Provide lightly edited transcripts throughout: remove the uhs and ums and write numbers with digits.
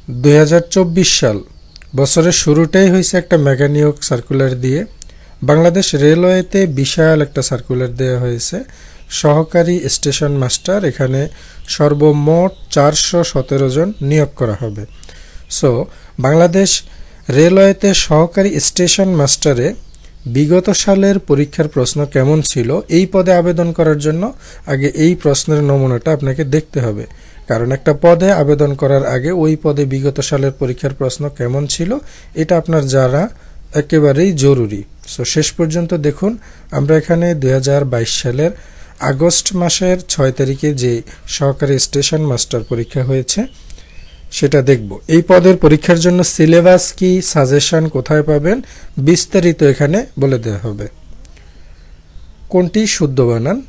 2024 সাল বছরের শুরুটাই হয়েছে একটা মেগা নিয়োগ সার্কুলার দিয়ে। বাংলাদেশ রেলওয়েতে বিশাল একটা সার্কুলার দেওয়া হয়েছে, সহকারী স্টেশন মাস্টার, এখানে সর্বমোট 417 জন নিয়োগ করা হবে। সো বাংলাদেশ রেলওয়েতে সহকারী স্টেশন মাস্টারে বিগত সালের পরীক্ষার প্রশ্ন কেমন ছিল, এই পদে আবেদন করার জন্য আগে এই প্রশ্নের নমুনাটা আপনাকে দেখতে হবে। কারণ একটা পদে আবেদন করার আগে ওই পদে বিগত সালের পরীক্ষার প্রশ্ন কেমন ছিল এটা আপনার জানা একেবারেই জরুরি। সো শেষ পর্যন্ত দেখুন। আমরা এখানে 2022 সালের আগস্ট মাসের 6 তারিখে যে সহকারী স্টেশন মাস্টার পরীক্ষা হয়েছে সেটা দেখব। এই পদের পরীক্ষার জন্য সিলেবাস কি, সাজেশন কোথায় পাবেন, বিস্তারিত এখানে বলে দেওয়া হবে। কোনটি শুদ্ধ বানান?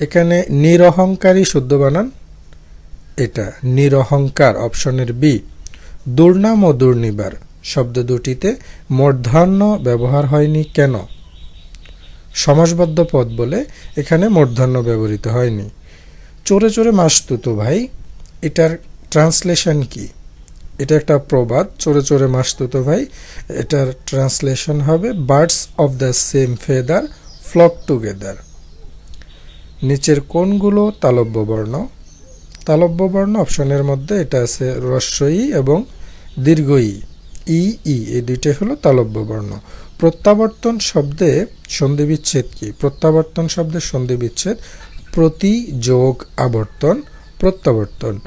এখানে নিরহংকারী শুদ্ধ বানান, এটা নিরহংকার, অপশনের বি। দুর্নাম ও দুর্নিবার শব্দ দুটিতে মূর্ধন্য ব্যবহার হয়নি কেন? সমাসবদ্ধ পদ বলে এখানে মূর্ধন্য ব্যবহৃত হয়নি। চোরে চোরে মাস তুতো ভাই, এটার ট্রান্সলেশন কি? এটা একটা প্রবাদ, চোরে চোরে মাস তুতো ভাই, এটার ট্রান্সলেশন হবে birds of the same feather flock together. নিচের কোনগুলো তালব্য বর্ণ? তালব্য বর্ণ অপশনের মধ্যে এটা আছে হ্রস্ব-ই এবং দীর্ঘ-ই, ই ই, এই দুইটাই হলো তালব্য বর্ণ। প্রত্যাবর্তন শব্দে সন্ধিবিচ্ছেদ কি? প্রত্যাবর্তন শব্দের সন্ধিবিচ্ছেদ প্রতি যোগ আবর্তন, প্রত্যাবর্তন।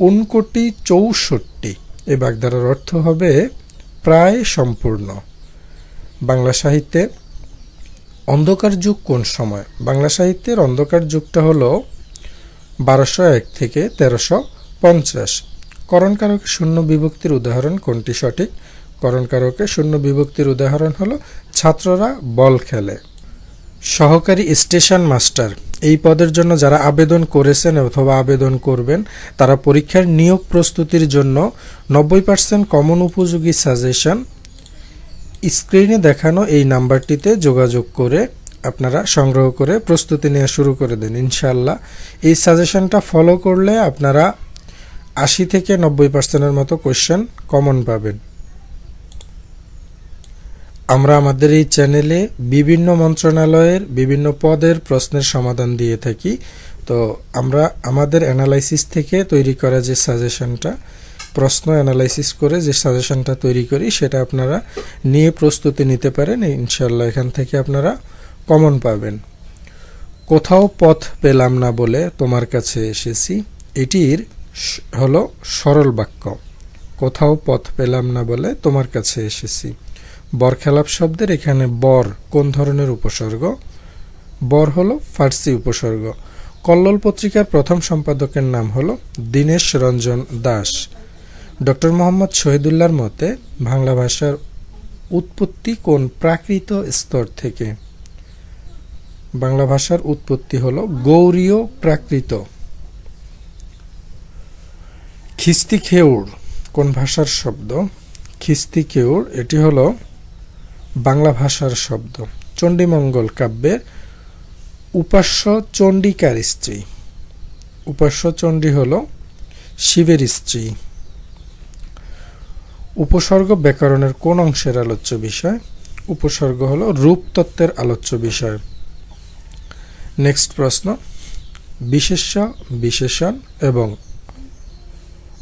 59-64 এই বাগধারার অর্থ হবে প্রায় সম্পূর্ণ। বাংলা সাহিত্যে অন্ধকার যুগ কোন সময়? বাংলা সাহিত্যের অন্ধকার যুগটা হলো 1201 থেকে 1350। করণকারকে শূন্য বিভক্তির উদাহরণ কোনটি সঠিক? করণকারকে শূন্য বিভক্তির উদাহরণ হলো ছাত্ররা বল খেলে। সহকারী স্টেশন মাস্টার এই পদের জন্য যারা আবেদন করেছেন অথবা আবেদন করবেন তারা পরীক্ষার নিয়োগ প্রস্তুতির জন্য 90% কমন উপযোগী সাজেশন স্ক্রিনে দেখানো এই নাম্বারটিতে যোগাযোগ করে আপনারা সংগ্রহ করে প্রস্তুতি নেওয়া শুরু করে দেন। ইনশাআল্লাহ এই সাজেশনটা ফলো করলে আপনারা 80 থেকে 90%-এর মতো কোশ্চেন কমন পাবেন। আমরা আমাদের এই চ্যানেলে বিভিন্ন মন্ত্রণালয়ের বিভিন্ন পদের প্রশ্নের সমাধান দিয়ে থাকি। তো আমরা আমাদের অ্যানালাইসিস থেকে তৈরি করা যে সাজেশনটা, প্রশ্ন অ্যানালাইসিস করে যে সাজেশনটা তৈরি করি সেটা আপনারা নিয়ে প্রস্তুতি নিতে পারেন। ইনশাআল্লাহ এখান থেকে আপনারা কমন পাবেন। কোথাও পথ পেলাম না বলে তোমার কাছে এসেছি, এটির হলো সরল বাক্য। কোথাও পথ পেলাম না বলে তোমার কাছে এসেছি। বরখেলাপ শব্দের এখানে বর কোন ধরনের উপসর্গ? বর হলো ফার্সি উপসর্গ। কল্লোল পত্রিকার প্রথম সম্পাদকের নাম হলো দীনেশ রঞ্জন দাস। ডক্টর মোহাম্মদ শহীদুল্লাহর মতে বাংলা ভাষার উৎপত্তি কোন প্রাকৃত স্তর থেকে? বাংলা ভাষার উৎপত্তি হলো গৌড়ীয় প্রাকৃত। খিস্তি খেউড় কোন ভাষার শব্দ? খিস্তি খেউড় এটি হলো বাংলা ভাষার শব্দ। চণ্ডীমঙ্গল কাব্যের উপাস্য চণ্ডিকার স্ত্রী। উপাস্য চণ্ডী হলো শিবের স্ত্রী। উপসর্গ ব্যাকরণের কোন অংশের আলোচ্য বিষয়? উপসর্গ হলো রূপতত্ত্বের আলোচ্য বিষয়। নেক্সট প্রশ্ন, বিশেষ্য, বিশেষণ এবং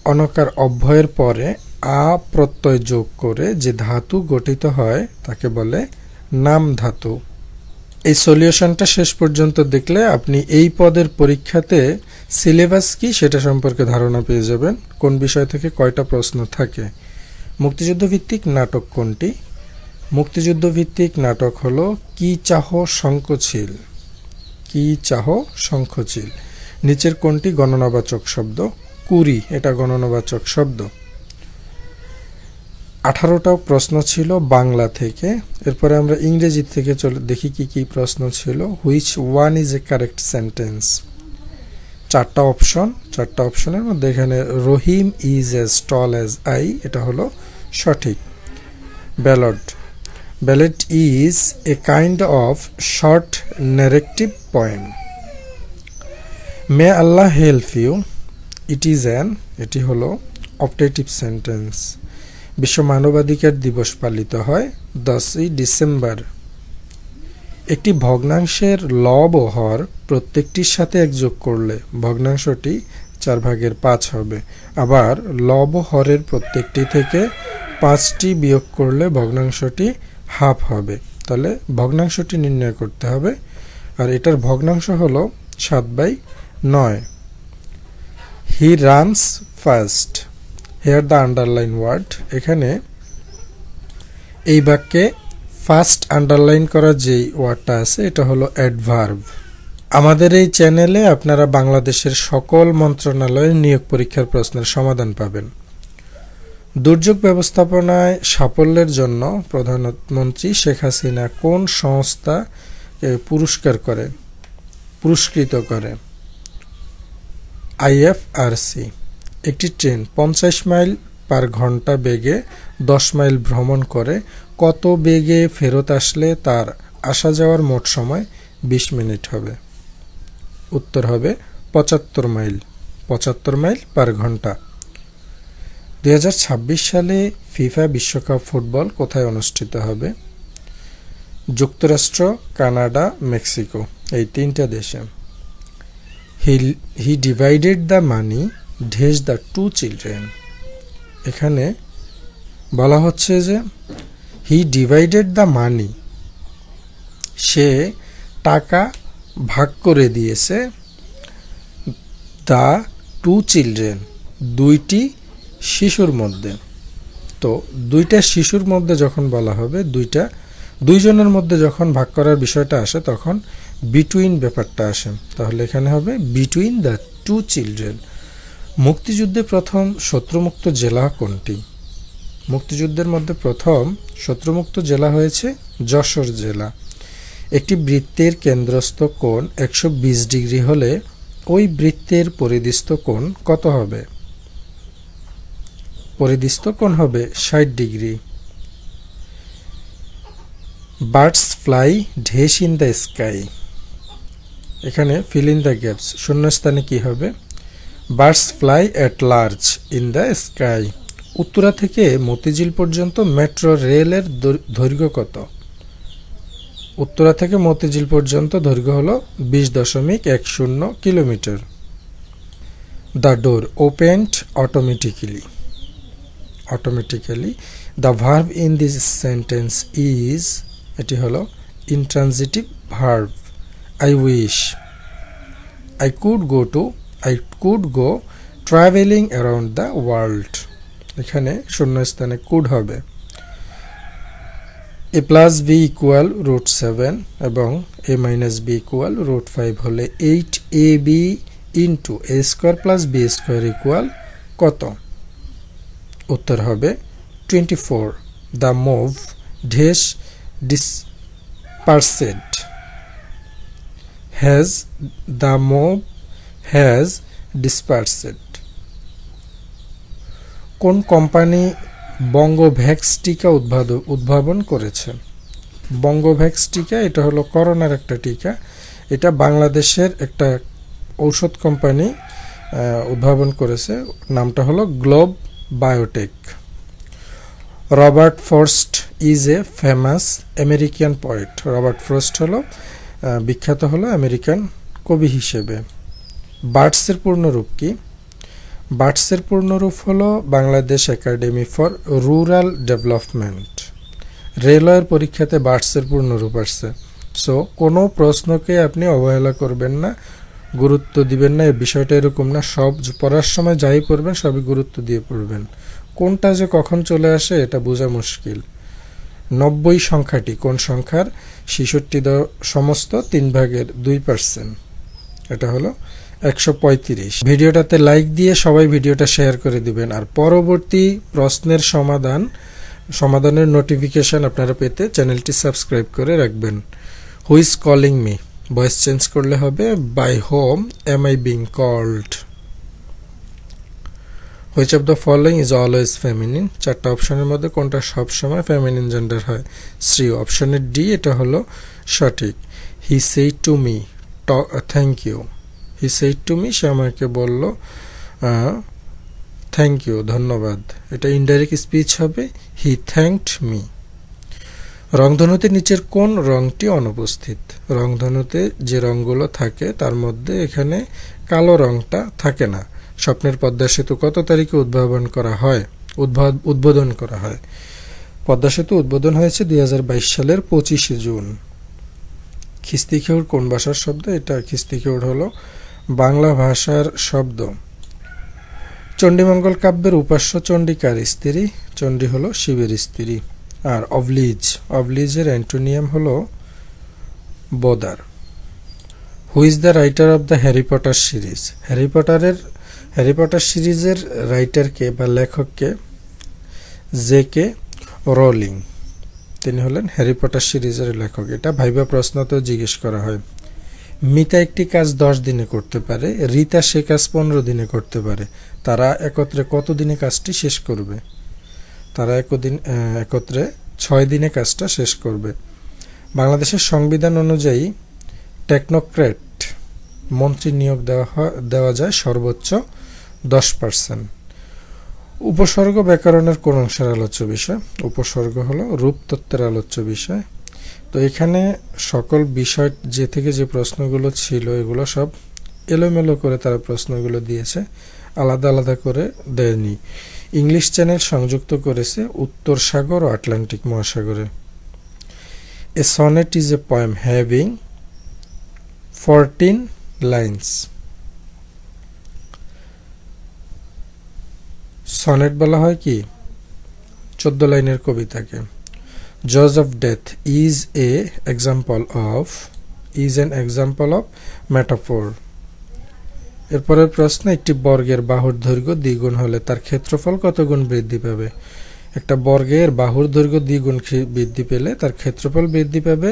অনকার অব্যয়ের পরে আ প্রত্যয় যোগ করে যে ধাতু গঠিত হয় তাকে বলে নাম ধাতু। এই সলিউশনটা শেষ পর্যন্ত দেখলে আপনি এই পদের পরীক্ষাতে সিলেবাস কি সেটা সম্পর্কে ধারণা পেয়ে যাবেন, কোন বিষয় থেকে কয়টা প্রশ্ন থাকে। মুক্তিযুদ্ধ ভিত্তিক নাটক কোনটি? মুক্তিযুদ্ধ ভিত্তিক নাটক হলো কি চাহ শঙ্খচিল। কি চাহ শঙ্খচিল। নিচের কোনটি গণনাবাচক শব্দ? কুড়ি, এটা গণনাবাচক শব্দ। 18টা প্রশ্ন ছিল বাংলা থেকে। এরপরে আমরা ইংরেজি থেকে চলে দেখি কি কি প্রশ্ন ছিল। Which one is a correct sentence? 4টা অপশন, 4টা অপশনের মধ্যে এখানে Rahim is as tall as I, এটা হলো সঠিক। Ballad, ballad is a kind of short narrative poem. May Allah help you, it is an, এটি হলো অপটেটিভ সেন্টেন্স। বিশ্ব মানবাধিকার দিবস পালিত হয় 10ই ডিসেম্বর। একটি ভগ্নাংশের লব ও হর প্রত্যেকটির সাথে 1 যোগ করলে ভগ্নাংশটি 4/5 হবে। আবার লব ও হরের প্রত্যেকটি থেকে 5টি বিয়োগ করলে ভগ্নাংশটি হাফ হবে। তাহলে ভগ্নাংশটি নির্ণয় করতে হবে, আর এটার ভগ্নাংশ হলো 7/9। He runs fast. Here the underline word. এখানে এই বাক্যে ফার্স্ট আন্ডারলাইন করা যেই ওয়ার্ডটা আছে এটা হলো অ্যাডভার্ব। আমাদের এই চ্যানেলে আপনারা বাংলাদেশের সকল মন্ত্রণালয়ের নিয়োগ পরীক্ষার প্রশ্নের সমাধান পাবেন। দুর্যোগ ব্যবস্থাপনায় সাফল্যের জন্য প্রধানমন্ত্রী শেখ হাসিনা কোন সংস্থা পুরস্কৃত করে? IFRC। একটি ট্রেন 50 মাইল পার ঘন্টা বেগে 10 মাইল ভ্রমণ করে কত বেগে ফেরত আসলে তার আসা যাওয়ার মোট সময় 20 মিনিট হবে? উত্তর হবে 75 মাইল। 75 মাইল পার ঘন্টা। 2026 সালে ফিফা বিশ্বকাপ ফুটবল কোথায় অনুষ্ঠিত হবে? যুক্তরাষ্ট্র, কানাডা, মেক্সিকো, এই 3টা দেশে। হি divided the money dash the 2 children. এখানে বলা হচ্ছে যে হি ডিভাইডেড দ্য মানি, সে টাকা ভাগ করে দিয়েছে দ্য 2 চিলড্রেন, 2টি শিশুর মধ্যে। তো 2টা শিশুর মধ্যে যখন বলা হবে, দুইজনের মধ্যে যখন ভাগ করার বিষয়টা আসে তখন বিটুইন ব্যাপারটা আসে, তাহলে এখানে হবে বিটুইন দ্য 2 চিলড্রেন। মুক্তিযুদ্ধে প্রথম শত্রুমুক্ত জেলা কোনটি? মুক্তিযুদ্ধের মধ্যে প্রথম শত্রুমুক্ত জেলা হয়েছে যশোর জেলা। একটি বৃত্তের কেন্দ্রস্থ কোণ 120 ডিগ্রি হলে ওই বৃত্তের পরিধিস্থ কোণ কত হবে? পরিধিস্থ কোণ হবে 60 degree. Birds fly dash in the sky. এখানে ফিল ইন দ্য গ্যাপস, শূন্যস্থানে কি হবে? Birds fly at large in the sky. Uttara থেকে মতিঝিল পর্যন্ত মেট্রো রেলের দৈর্ঘ্য কত? উত্তরা থেকে মতিঝিল পর্যন্ত দৈর্ঘ্য হলো 20.10 kilometre. The door opened automatically. The verb in this sentence is, এটি হলো intransitive verb. I wish. I could go traveling around the world। এখানে শূন্যস্থানে could হবে। a plus b equal √7 এবং a minus b equal √5 হলে 8ab into a square plus b square equal কত? উত্তর হবে 24। the move dash dispersed has dispersed। কোন company Bangavax টিকা উদ্ভাবন করেছে? বঙ্গভ্যাক্স টিকা এটা হলো করোনার একটা টিকা, এটা বাংলাদেশের একটা ঔষধ কোম্পানি উদ্ভাবন করেছে, নামটা হলো globe biotech. Robert frost is a famous American poet. Robert frost হলো বিখ্যাত হলো আমেরিকান কবি হিসেবে। বার্ডসের পূর্ণরূপ কি? বার্ডসের পূর্ণরূপ হলো Bangladesh academy for rural development. রেলওয়ের পরীক্ষাতে বার্ডসের পূর্ণরূপ আসছে। সো কোনো প্রশ্নকে আপনি অবহেলা করবেন না, গুরুত্ব দিবেন না, এই বিষয়টা এরকম না। সব পড়ার সময় যাই পড়বেন সবই গুরুত্ব দিয়ে পড়বেন। কোনটা যে কখন চলে আসে এটা বোঝা মুশকিল। 90 সংখ্যাটি কোন সংখ্যার 66 সমস্ত 3/2%? এটা হলো 135। ভিডিওটাতে লাইক দিয়ে সবাই ভিডিওটা শেয়ার করে দিবেন, আর পরবর্তী প্রশ্নের সমাধানের নোটিফিকেশন আপনারা পেতে চ্যানেলটি সাবস্ক্রাইব করে রাখবেন। Who is calling me, voice change করলে হবে by whom am I being called. Which of the following is always feminine? 4টা অপশনের মধ্যে কোনটা সবসময় ফেমিনিন জেন্ডার হয়? শ্রী। অপশনের ডি এটা হলো সঠিক। He said to me thank you. He said to me, সে আমাকে বলল থ্যাংক ইউ, ধন্যবাদ। এটা ইনডাইরেক্ট স্পিচ হবে হি থ্যাঙ্কড মি। রংধনুতে নিচের কোন রংটি অনুপস্থিত? রংধনুতে যে রংগুলো থাকে তার মধ্যে এখানে কালো রংটা থাকে না। স্বপ্নের পদ্মা সেতু কত তারিখে উদ্বোধন করা হয়? পদ্মা সেতু উদ্বোধন হয়েছে 2022 সালের 25 জুন। খিস্তিখেউড় কোন ভাষার শব্দ? এটা খিস্তিখেউড় হলো বাংলা ভাষার শব্দ। চণ্ডীমঙ্গল কাব্যের উপাস্য চণ্ডী কার স্ত্রী? চণ্ডী হলো শিবের স্ত্রী। আর অবলিজের অ্যান্টোনিয়াম হলো bother. Who is the writer of the Harry Potter series? Harry Potter সিরিজের রাইটারকে বা লেখককে? জে.কে. রোলিং। তিনি হলেন হ্যারি পটার সিরিজের লেখক। এটা ভাইবা প্রশ্নতেও জিজ্ঞেস করা হয়। মিতা একটি কাজ 10 দিনে করতে পারে, রীতা সে কাজ 15 দিনে করতে পারে। তারা একত্রে কত দিনে কাজটি শেষ করবে? তারা একত্রে 6 দিনে কাজটা শেষ করবে। বাংলাদেশের সংবিধান অনুযায়ী টেকনোক্র্যাট মন্ত্রী নিয়োগ দেওয়া যায় সর্বোচ্চ 10%। উপসর্গ ব্যাকরণের কোন অংশের আলোচ্য বিষয়? উপসর্গ হলো রূপতত্ত্বের আলোচ্য বিষয়। তো এখানে সকল বিষয় যে থেকে যে প্রশ্নগুলো ছিল এগুলো সব এলোমেলো করে তারা প্রশ্নগুলো দিয়েছে, আলাদা আলাদা করে দেয়নি। ইংলিশ চ্যানেল সংযুক্ত করেছে উত্তর সাগর ও আটলান্টিক মহাসাগরে। A sonnet is a poem having 14 lines. Sonnet বলা হয় কি? 14 লাইনের কবিতাকে। জজ of death is an example of metaphor. এরপরের প্রশ্ন, একটি বর্গের বাহুর দৈর্ঘ্য দ্বিগুণ হলে তার ক্ষেত্রফল কত গুণ বৃদ্ধি পাবে? একটা বর্গের বাহুর দৈর্ঘ্য দ্বিগুণ বৃদ্ধি পেলে তার ক্ষেত্রফল বৃদ্ধি পাবে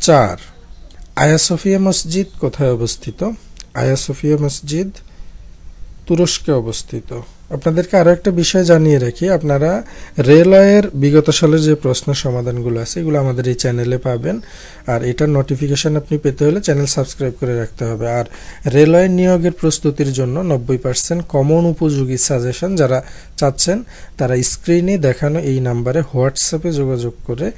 4। আয়া সোফিয়া মসজিদ কোথায় অবস্থিত? আয়া সোফিয়া মসজিদ তুরস্কে অবস্থিত। আপনাদেরকে আরো একটা বিষয় জানিয়ে রাখি, আপনারা রেলওয়ের বিগত সালের যে প্রশ্ন সমাধানগুলো আছে এগুলো আমাদের এই চ্যানেলে পাবেন। আর এটার নোটিফিকেশন আপনি পেতে হলে চ্যানেল সাবস্ক্রাইব করে রাখতে হবে। আর রেলওয়ে নিয়োগের প্রস্তুতির জন্য 90% কমন উপযোগী সাজেশন যারা চাচ্ছেন তারা স্ক্রিনে দেখানো এই নাম্বারে হোয়াটসঅ্যাপে যোগাযোগ করে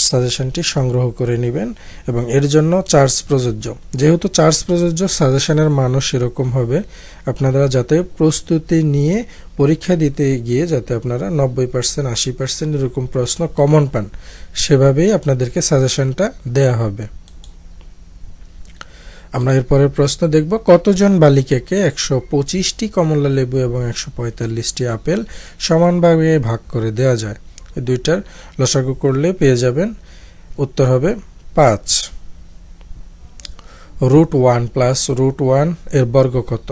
সাজেশনটি সংগ্রহ করে নেবেন এবং এর জন্য চার্জ প্রযোজ্য। যেহেতু চার্জ প্রযোজ্য, সাজেশনের মানও সেরকম হবে। আপনারা যাতে প্রস্তুতি নিয়ে পরীক্ষা দিতে গিয়ে যাতে আপনারা 90%, 80% এরকম প্রশ্ন কমন পান, সেভাবেই আপনাদেরকে সাজেশনটা দেয়া হবে। আমরা এরপরের প্রশ্ন দেখব, কতজন বালিকাকে 125টি কমলা লেবু এবং 145টি আপেল সমানভাবে ভাগ করে দেওয়া যায়? এই দুইটার লসাগু করলে পেয়ে যাবেন, উত্তর হবে 5। √1 প্লাস √1 এর বর্গ কত?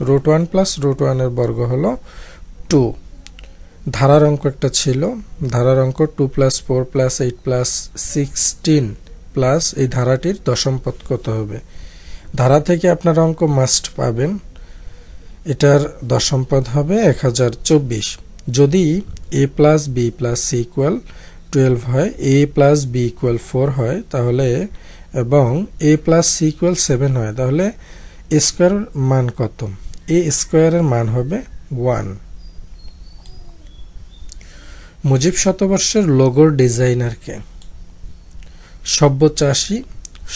√1 প্লাস √1 এর বর্গ হলো 2। ধারার অঙ্ক একটা ছিল, ধারার অঙ্ক 2 প্লাস 4 প্লাস 8 প্লাস 16 প্লাস এই ধারাটির দশম পদ কত হবে? ধারা থেকে আপনার অঙ্ক মাস্ট পাবেন, এটার দশম পদ হবে 1024। যদি a plus B plus C equal 12 হয়, a প্লাস বি ইকুয়াল 4 হয় তাহলে, এবং a প্লাস সি ইকুয়াল 7 হয়, তাহলে a স্কোয়ার মান কত? a স্কোয়ারের মান হবে 1। মুজিব শতবর্ষের লোগোর ডিজাইনার কে?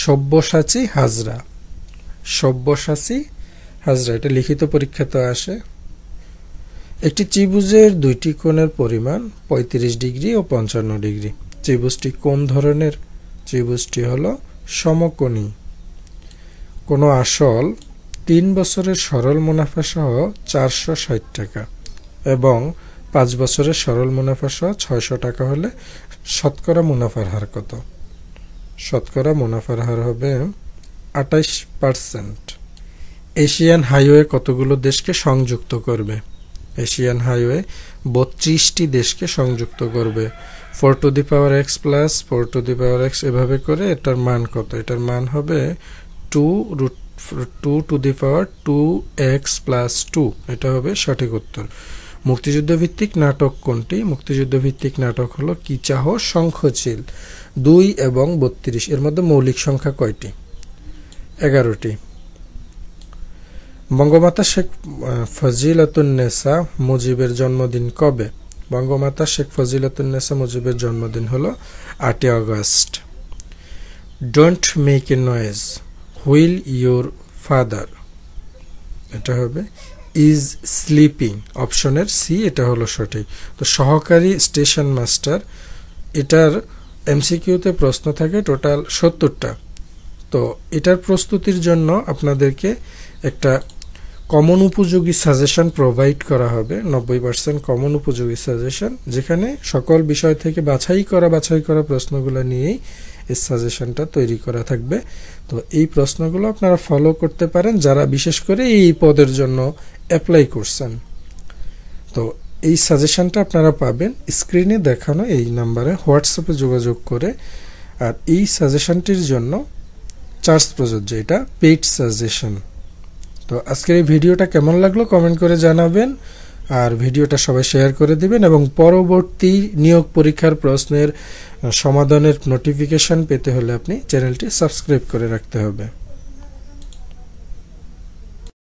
সব্যসাচী হাজরা। সব্যসাচী হাজরা, এটা লিখিত পরীক্ষাতে আসে। একটি ত্রিভুজের দুইটি কোণের পরিমাণ 35 ডিগ্রি ও 55 ডিগ্রি। ত্রিভুজটি কোন ধরনের? ত্রিভুজটি হলো সমকোণী। কোনো আসল 3 বছরের সরল মুনাফা সহ 460 টাকা এবং 5 বছরের সরল মুনাফা সহ 600 টাকা হলে শতকরা মুনাফার হার কত? শতকরা মুনাফার হার হবে 28%। এশিয়ান হাইওয়ে কতগুলো দেশকে সংযুক্ত করবে? এশিয়ান হাইওয়ে 32টি দেশকে সংযুক্ত করবে। 4 to the power x plus 4 to the power x এভাবে করে এটার মান কত? এটার মান হবে 2 to the power 2x plus 2। এটা হবে সঠিক উত্তর। মুক্তিযুদ্ধ ভিত্তিক নাটক কোনটি? মুক্তিযুদ্ধ ভিত্তিক নাটক হলো কি চাহো শঙ্খচিল। 2 এবং 32 এর মধ্যে মৌলিক সংখ্যা কয়টি? 11টি। বঙ্গমাতা শেখ ফজিলাতুন্নেসা মুজিবের জন্মদিন কবে? বঙ্গমাতা শেখ ফজিলাতুন্নেসা মুজিবের জন্মদিন হলো 8 August. Don't make a noise wheel your father, এটা হবে ইজ স্লিপিং, অপশনের সি এটা হলো সঠিক। তো সহকারী স্টেশন মাস্টার, এটার এমসিকিউতে প্রশ্ন থাকে টোটাল 70টা। তো এটার প্রস্তুতির জন্য আপনাদেরকে একটা কমন উপযোগী সাজেশন প্রোভাইড করা হবে, 90% কমন উপযোগী সাজেশন, যেখানে সকল বিষয় থেকে বাছাই করা প্রশ্নগুলো নিয়েই এই সাজেশনটা তৈরি করা থাকবে। তো এই প্রশ্নগুলো আপনারা ফলো করতে পারেন যারা বিশেষ করে এই পদের জন্য অ্যাপ্লাই করছেন। তো এই সাজেশনটা আপনারা পাবেন স্ক্রিনে দেখানো এই নাম্বারে হোয়াটসঅ্যাপে যোগাযোগ করে। আর এই সাজেশনটির জন্য চার্জ প্রযোজ্য, এটা পেইড সাজেশন। তো আজকের এই ভিডিওটা কেমন লাগলো কমেন্ট করে জানাবেন, আর ভিডিওটা সবাই শেয়ার করে দিবেন, এবং পরবর্তী নিয়োগ পরীক্ষার প্রশ্নের সমাধানের নোটিফিকেশন পেতে হলে আপনি চ্যানেলটি সাবস্ক্রাইব করে রাখতে হবে।